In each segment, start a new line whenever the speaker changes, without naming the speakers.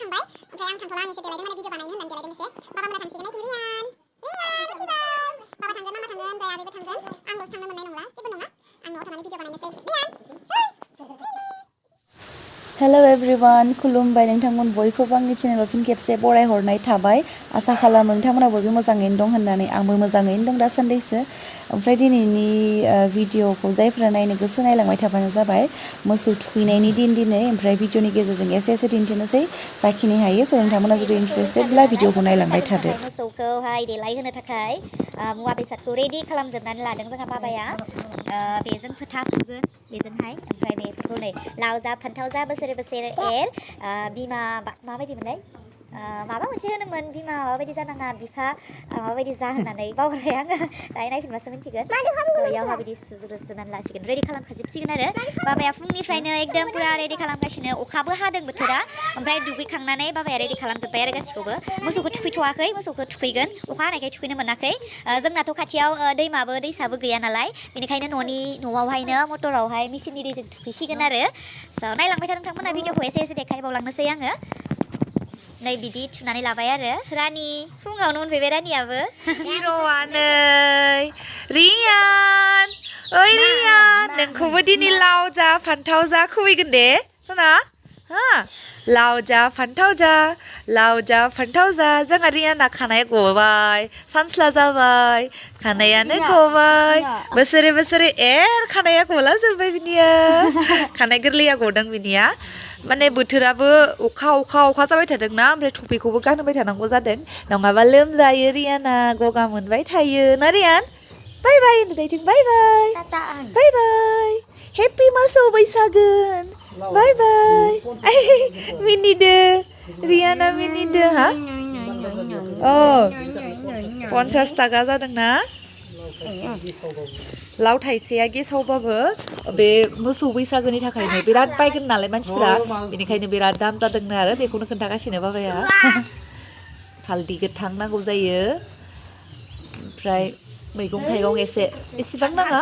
थांबाय ओमफ्राय आं थांथ'ला आं एसे देलायदों माने भिडिअ बानायनो होननानै देलायदों एसे बाबामोना थांसिगोन नायथिं रियान उथिबाय बाबा थांगोन मामा थांगोन ओमफ्राय आगैबो थांगोन आंल'सो थांनो मोननाय नंला जेबो नङा आं न'आव थानानै भिडिअ बानायनोसै रियान
हेलो एवरीवन खुलुमबाय नोंथांमोन बयखौबो आंनि चेनेलाव फिन खेबसे बरायहरनाय थाबाय आसा खालामो नोंथांमोना बयबो मोजाङैनो दं होननानै आंबो मोजाङैनो दं दासान्दिसो ओमफ्राय दिनैनि भिडिअखौ जायफोरा नायनो गोसो नायलांबाय थाबानो जाबाय मोसौ थुखैनायनि दिन दिनै ओमफ्राय भिडिअनि गेजेरजों एसे दिन्थिनोसै जाखिनि हायो स' नोंथांमोना जुदि इन्टारेस्टेडब्ला भिडिअखौ नायलांबाय थादो
मोसौखौहाय देलायहोनो थाखाय मुवा बेसादखौ रेडि खालामजोबनानै लादों जोंहा बाबाया बेजों फोथा फुगोन बेजोंहाय ओमफ्राय बेफोरखौ नै लाव जा फान्थाव जा बोसोरे बोसोरे एर बिमा माबायदिमोनलाय माबा मोनसे होनोमोन बिमा माबायदि जानाङा बिफा माबायदि जा होननानै बावगारबाय आङो दायो नायफिनबासो मिन्थिगोन बेयावहा बिदि सुजुनानै लासिगोन रेडि खालामखाजोबसिगोन आरो बाबाया फुंनिफ्रायनो एकदम पुरा रेडि खालामगासिनो अखाबो हादों बोथोरा ओमफ्राय दुगैखांनानै बाबाया रेडि खालामजोब्बाय आरो गासिखौबो मोसौखौ थुखैथ'वाखै मोसौखौ थुखैगोन अखा हानायखाय थुखैनो मोनाखै जोंनाथ' खाथियाव दैमाबो दैसाबो गैया नालाय बेनिखायनो न'आवहायनो मटरावहाय मेसिननि दैजों थुखैसिगोन आरो स' नायलांबाय था नोंथांमोना भिडिअखौ एसे देखायबावलांनोसै आङो नै बिदि थुनानै लाबाय आरो रानि फुङावनो मोनफैबाय रानियाबो
हिर'आ नै रियान ओइ रियान नोंखौबो दिनै लाव जा फान्थाव जा खुबैगोन दे सना हा लाव जा फान्थाव जा जोंहा रियाना खानाया गबाय सानस्ला जाबाय खानायानो गबाय बोसोरे बोसोरे एर खानाया गला जोब्बाय बिनिया खानाय गोरलैया गदों बिनिया माने बोथोराबो अखा जाबाय थादोंना ओमफ्राय टुपिखौबो गानहोबाय थानांगौ जादों नङाबा लोमजायो रियाना गगा मोनबाय थायो ना रियान बाय बाय होनदों बाय बाय हेपि मोसौ बैसागोन बाय बाय मिनिदो रियाना मिनिदो हा औ 50 थाखा जादोंना लाव थाइसेया गेसावबाबो बे मोसौ बैसागोनि थाखायनो बिराद बायगोन नालाय मानसिफोरा बेनिखायनो बिराद दाम जादोंनो आरो बेखौनो खोन्थागासिनो बाबाया हालदै गोथां नांगौ जायो ओमफ्राय मैगं थाइगं एसेबां नाङा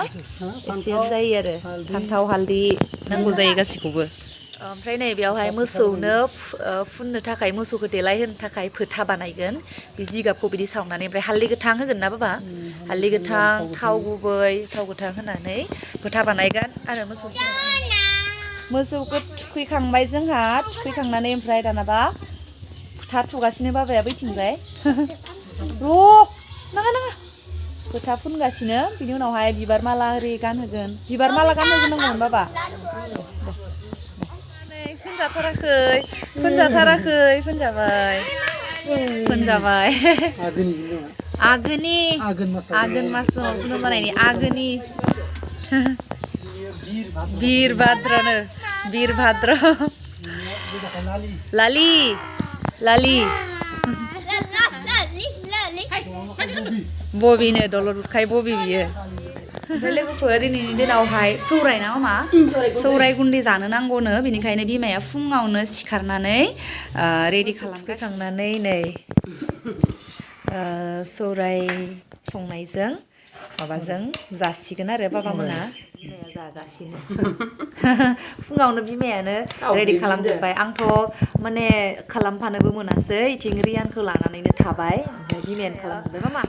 एसेयानो जायो आरो फान्थाव हालदै नांगौ जायो गासैखौबो ओमफ्राय नै बेयावहाय मोसौनो फुननो थाखाय मोसौखौ देलायहोनो थाखाय फोथा बानायगोन बे जिगाबखौ बिदि सावनानै ओमफ्राय हालदै गोथां होगोन ना बाबा हालदै गोथां थाव गुबै थाव गोथां होनानै फोथा बानायगोन आरो मोसौखौ थुखैखांबाय जोंहा थुखैखांनानै ओमफ्राय दानाबा फोथा थुगासिनो बाबाया बैथिंजाय नाङा फोथा फुनगासिनो बिनि उनावहाय बिबार माला ओरै गानहोगोन बिबार माला गानहोगोन नांगौमोन बाबा फोनजाबाय आघोन मासाव जोनोम जानायनि आघोननि बिर भाद्र लालि बबिनो दलरखाय बबि बियो ओमफ्राय लोगोफोर दिनैनि दिनावहाय सौराय ना मा सौराय गुन्दै जानो नांगौनो बिनिखायनो बिमाया फुङावनो सिखारनानै रेडि खालामखांनानै नै सौराय संनायजों माबाजों जासिगोन आरो बाबामोना बिमाया जागासिनो फुङावनो बिमायानो रेडि खालामजोब्बाय आंथ' माने खालामफानोबो मोनासै इथिं रियानखौ लानानैनो थाबाय ओमफ्राय बिमायानो खालामजोब्बाय मामा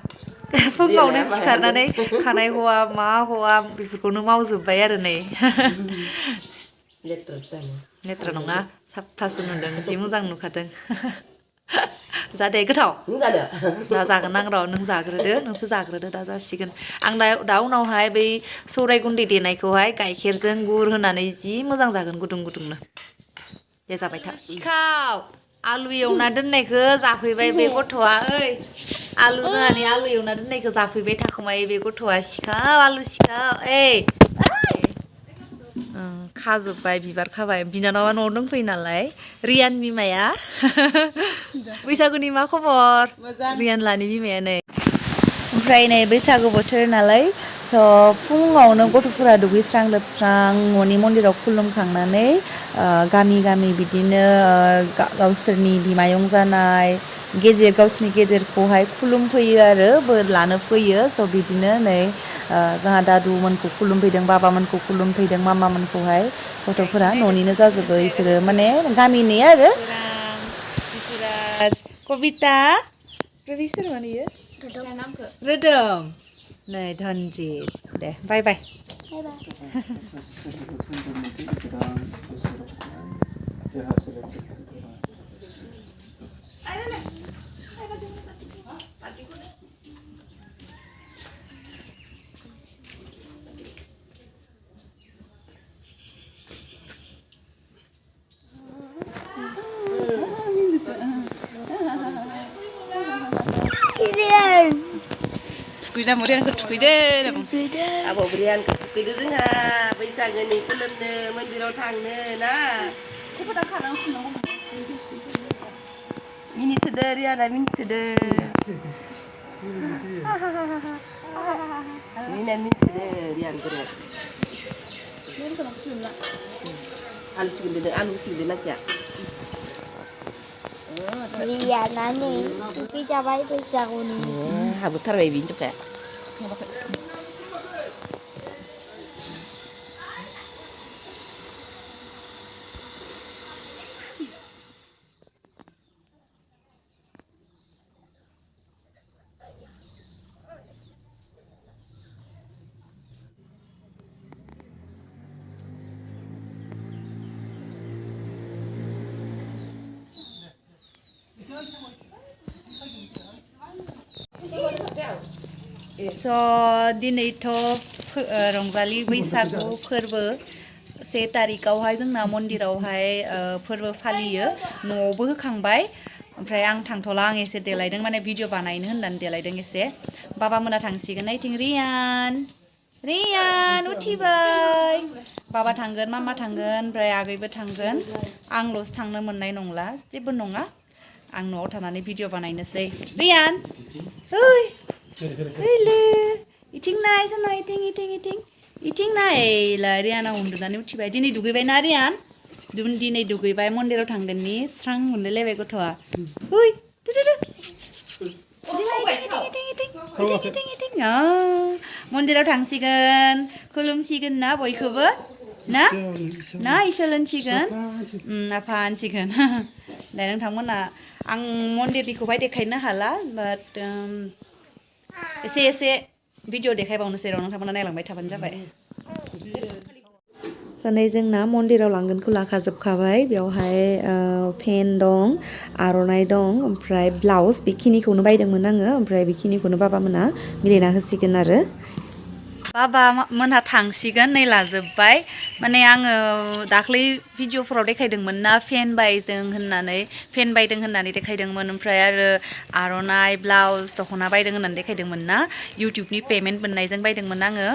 फुङावनो सिखारनानै खानाय हवा मा हवा बेफोरखौनो मावजोब्बाय आरो नै लेथ्रा नङा साफासो नुदों जि मोजां नुखादों जादे गोथाव दा जागोन आं र' नों जाग्रोदो नोंसो जाग्रोदो दा जासिगोन आं दा उनावहाय बै सौराय गुन्दै देनायखौहाय गाइखेरजों गुर होनानै जि मोजां जागोन गुदुंनो दे जाबाय था सिखाव आलु एवना दोननायखौ जाफैबाय बे गथ'आ ओइ जोंहानि आलु एवना दोननायखौ जाफैबाय थाखोमायो बे गथ'आ सिखाव आलु सिखाव खाजोब्बाय बिबार खाबाय बिनानावा न'आव दंफैयो नालाय रियान बिमाया बैसागुनि मा खबर रियान लानि बिमाया नै ओमफ्राय नै बैसागु बोथोर नालाय स' फुङावनो गथ'फोरा दुगैस्रां लोबस्रां न'नि मन्दिराव खुलुमखांनानै गामि बिदिनो गावसोरनि बिमायं जानाय गावसिनि गेदेरखौहाय खुलुमफैयो आरो बोर लानो फैयो स' बिदिनो नै जोंहा दादुमोनखौ खुलुमफैदों बाबामोनखौ खुलुमफैदों मामामोनखौहाय गथ'फोरा न'निनो जाजोबो बिसोरो माने गामिनि आरो Kobita Ravi soर इयो रोदोम नै धनजित दे बाय बाय
Tukuyda murianku tukuyda abo murianku tukuyda जोंहा बैसागोनि खुलुमनो मन्दिराव थांनो ना मिनिसोदो रियाना मिनिसोदो मिना मिनिसोदो रियान गोरो आलु सिगोनदो मानसिया
Riana nih, tapi Mwswo Bwisagu nih.
हाबोथारबाय बिनि जखाया
So दिनैथ' रंजालि बैसागु फोरबो 1 तारिखआवहाय जोंना मन्दिरावहाय फोरबो फालियो न'आवबो होखांबाय ओमफ्राय आं थांथ'ला आं एसे देलायदों माने भिडिअ बानायनो होननानै देलायदों एसे बाबा मोना थांसिगोन नायथिं रियान उथिबाय बाबा थांगोन मामा थांगोन ओमफ्राय आगैबो थांगोन आंल'सो थांनो मोननाय नंला जेबो नङा आं न'आव थानानै भिडिअ बानायनोसै रियान ओइ ओइले इथिं नाय सना इथिं नायला रियाना उन्दुनानै उथिबाय दिनै दुगैबायना रियान दिनै दुगैबाय मन्दिराव थांगोननि स्रां मोनलायलायबाय गथ'आ ओइ मन्दिराव थांसिगोन खुलुमसिगोन ना बयखौबो ना इसोर होनसिगोन आफा होनसिगोन दा नोंथांमोना आं मन्दिरनिखौहाय देखायनो हाला बाट एसे भिडिअ देखायबावनोसै र' नोंथांमोना नायलांबाय थाबानो जाबाय दिनै जोंना मन्दिराव लांगोनखौ लाखाजोबखाबाय बेवहाय पेन दं आर'नाइ दं ओमफ्राय ब्लाउस बेखिनिखौनो बायदोंमोन आङो ओमफ्राय बेखिनिखौनो बाबा मोना मिलायना होसिगोन आरो बाबा मोनहा थांसिगोन नै लाजोबबाय माने आङो दाख्लै भिडिअफोराव देखायदोंमोन ना फेन बायदों होननानै देखायदोंमोन ओमफ्राय आरो आर'नाइ ब्लाउस दख'ना बायदों होननानै देखायदोंमोन ना इउटुबनि पेमेन्ट मोननायजों बायदोंमोन आङो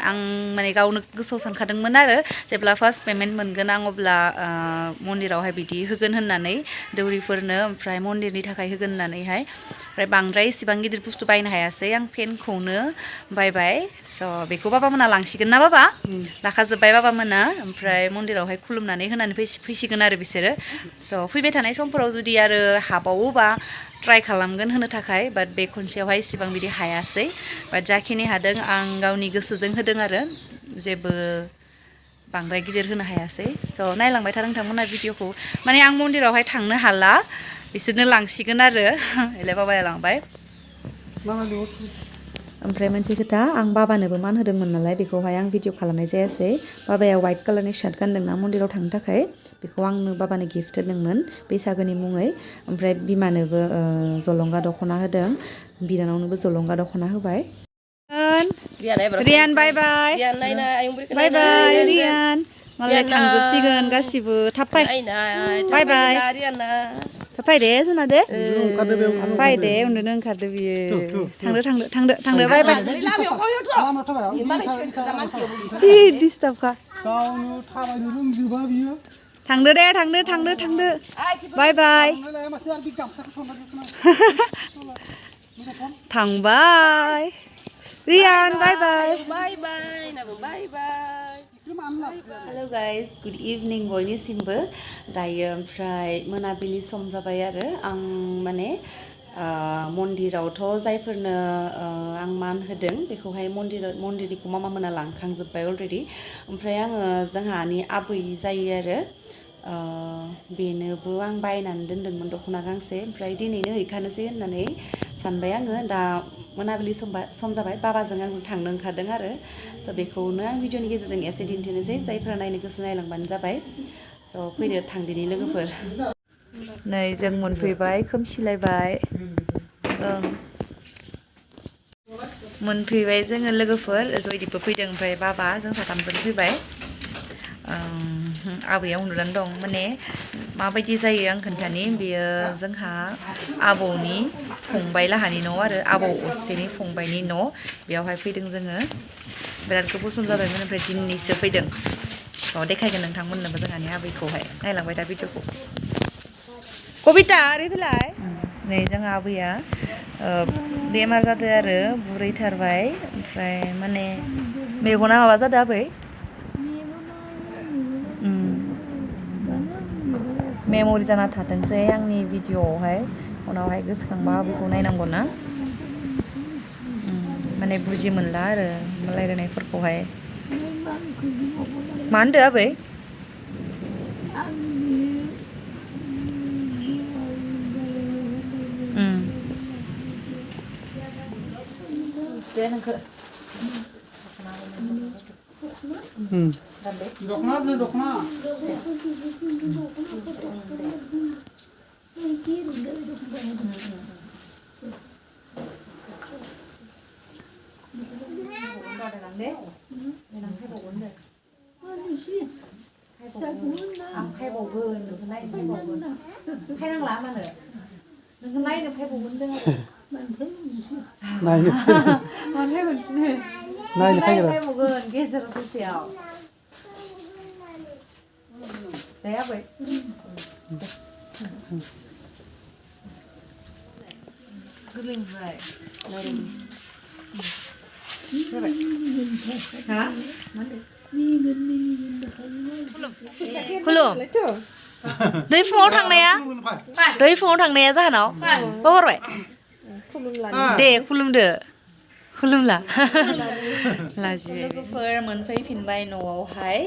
आं माने गावनो गोसोआव सानखादोंमोन आरो जेब्ला फार्स्ट पेमेन्ट मोनगोन आं अब्ला मन्दिरावहाय बिदि होगोन होननानै दौरिफोरनो ओमफ्राय मन्दिरनि थाखाय होगोन होननानैहाय ओमफ्राय बांद्राय इसिबां गिदिर बुस्थु बायनो हायासै आं पेनखौनो बायबाय स' बेखौ बाबा मोना लांसिगोन ना बाबा लाखाजोब्बाय बाबा मोना ओमफ्राय मन्दिरावहाय खुलुमनानै होनानै फैसिगोन आरो बिसोरो स' फैबाय थानाय समफोराव जुदि आरो हाबावोबा ट्राइ खालामगोन होनो थाखाय बाट बे खनसेयावहाय इसिबां बिदि हायासै बाट जाखिनि हादों आं गावनि गोसोजों होदों आरो जेबो बांद्राय गिदिर होनो हायासै स' नायलांबाय था नोंथांमोना भिडिअखौ माने आं मन्दिरावहाय थांनो हाला बिसोरनो लांसिगोन आरो एलाय बाबाया लांबाय ओमफ्राय मोनसे खोथा आं बाबानोबो मान होदोंमोन नालाय बेखौहाय आं भिडिअ खालामनाय जायासै बाबाया वाइट कालारनि शार्ट गानदोंना मन्दिराव थांनो थाखाय बेखौ आंनो बाबानो गिफ्ट होदोंमोन बैसागोनि मुङै ओमफ्राय बिमानोबो जलंगा दख'ना होदों बिनानावनोबो जलंगा दख'ना होबाय रियान बाय बाय रियान मालाय थांजोबसिगोन गासिबो थाब फै बाय बाय फै दे जोंना दे फै दे उन्दुनो ओंखारदो बियो थांदो बाय बाय जि डिस्टार्बखा थांदो दे थांदो बाय बाय थांबाय रियान बाय बाय हेलो गाइस गुड इभिनिं बयनिसिमबो दायो ओमफ्राय मोनाबिलि सम जाबाय आरो आं माने मन्दिरावथ' जायफोरनो आं मान होदों बेखौहाय मन्दिरनिखौ मामा मोना लांखांजोब्बाय अलरेडि ओमफ्राय आङो जोंहानि आबै जायो आरो बेनोबो आं बायनानै दोनदोंमोन दख'ना गांसे ओमफ्राय दिनैनो हैखानोसै होननानै सानबाय आङो दा मोनाबिलि सम जाबाय बाबाजों आं थांनो ओंखारदों आरो स' बेखौनो आं भिडिअनि गेजेरजों एसे दिन्थिनोसै जायफोरा नायनो गोसो नायलांबानो जाबाय स' फैदो थांदिनि लोगोफोर नै जों मोनफैबाय खोमसिलायबाय ओं मोनफैबाय जोङो लोगोफोर जयदीपबो फैदों ओमफ्राय बाबा जों साथामजों फैबाय आबैया उन्दुनानै दं माने माबायदि जायो आं खोन्थानि बेयो जोंहा आबौनि फंबाय लाहानि न' आरो आबौ असेनि फंबायनि न' बेयावहाय फैदों जोङो बिराद गोबाव सम जाबायमोन ओमफ्राय दिनैसो फैदों थ' देखायगोन नोंथांमोननोबो जोंहानि आबैखौहाय नायलांबाय दा भिडिअखौ कबिता ओरै फैलाय नै जोंहा आबैया बेमार जादों आरो बुरैथारबाय ओमफ्राय माने मेगना माबा जादों आबै मेम'रि जाना थाथोंसै आंनि भिडिअ'आवहाय उनावहाय गोसोखांबा आबैखौ नायनांगौ ना माने बुजि मोनला आरो रायलायनायफोरखौहाय मा होनदो आबै दे नोंखो
दखना
आं फायबावगोन नोंखौ नायनो फायबावगोन फायनांला मानो नोंखौ नायनो फायबावगोन जों
नायनो
मानो फायबावनोसैनो
नायनो फायग्रा
फायबावगोन गेजेराव ससेयाव दे आबै गोरलैनिफ्राय हा खुलुम दै फुङाव थांनाया जाहोनाव हरबाय दे खुलुमदो खुलुमला लोगोफोर मोनफैफिनबाय न'आवहाय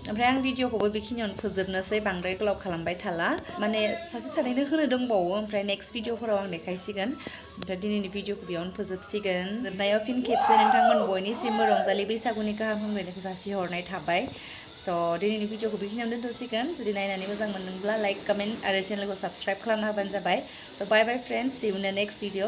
ओमफ्राय आं भिडिअखौबो बेखिनियावनो फोजोबनोसै बांद्राय गोलाव खालामबाय थाला माने सासे सानैनो होनो दंबावो ओमफ्राय नेक्स्ट भिडिअफोराव आं देखायसिगोन ओमफ्राय दिनैनि भिडिअखौ बेयावनो फोजोबसिगोन जोबनायाव फिन खेबसे नोंथांमोन बयनिसिमबो रंजालि बैसागुनि गाहाम हामलायनायखौ जासिहरनाय थाबाय स' दिनैनि भिडिअखौ बेखिनियावनो दोनथ'सिगोन जुदि नायनानै मोजां मोनदोंब्ला लाइक कमेन्ट आरो चेनेलखौ साबस्क्राइब खालामना होबानो जाबाय स' बाय बाय friends C U in the next video